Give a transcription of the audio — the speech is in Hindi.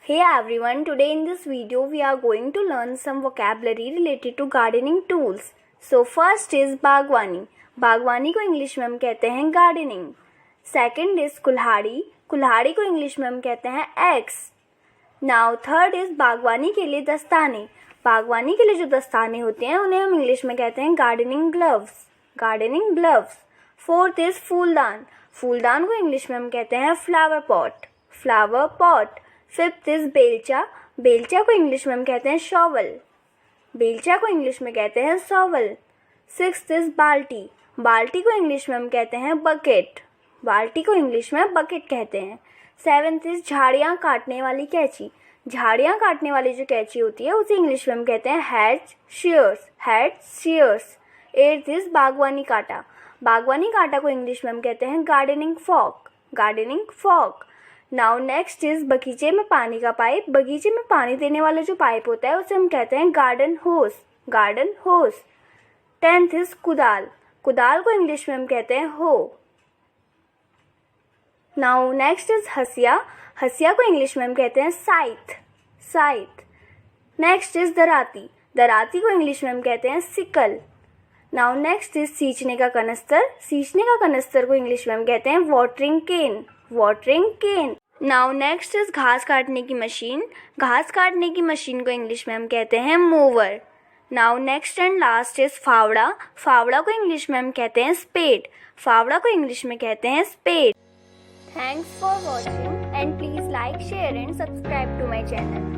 Hey everyone, today in this video we are going to learn some vocabulary related to gardening tools. So first is बागवानी. बागवानी को इंग्लिश में हम कहते हैं गार्डनिंग. सेकंड इज कुल्हाड़ी. कुल्हाड़ी को इंग्लिश में हम कहते हैं एक्स. नाउ थर्ड इज बागवानी के लिए दस्ताने. बागवानी के लिए जो दस्ताने होते हैं उन्हें हम इंग्लिश में कहते हैं gardening gloves. Gardening gloves. Fourth is फूलदान. फूलदान को इंग्लिश में हम कहते हैं flower pot. Flower pot. Fifth is बेलचा. बेलचा को इंग्लिश में हम कहते हैं शॉवल. बेलचा को इंग्लिश में कहते हैं शॉवल. सिक्स्थ इज बाल्टी. बाल्टी को इंग्लिश में हम कहते हैं बकेट. बाल्टी को इंग्लिश में बकेट कहते हैं. सेवेंथ इज झाड़ियाँ काटने वाली कैंची. झाड़ियाँ काटने वाली जो कैंची होती है उसे इंग्लिश में हम कहते हैं hatch shears. Hatch shears. Eighth is बागवानी कांटा. बागवानी कांटा को इंग्लिश में हम कहते हैं gardening fork. Gardening fork. Now next is बगीचे में पानी का पाइप. बगीचे में पानी देने वाला जो पाइप होता है उसे हम कहते हैं गार्डन होस. गार्डन होस. टेंथ इज कुदाल. कुदाल को इंग्लिश में हम कहते हैं हो. नाउ नेक्स्ट इज हसिया. हसिया को इंग्लिश में हम कहते हैं साइथ. साइथ. Next is दराती. दराती को इंग्लिश में हम कहते हैं सिकल. नाउ नेक्स्ट इज सींचने का कनस्तर. सींचने का कनस्तर को इंग्लिश में हम कहते हैं watering can. Watering can. Now next is घास काटने की मशीन. घास काटने की मशीन को इंग्लिश में हम कहते हैं mower. Now next and last is फावड़ा. फावड़ा को इंग्लिश में हम कहते हैं स्पेड. फावड़ा को इंग्लिश में कहते हैं spade. Thanks for watching and please like, share and subscribe to my channel.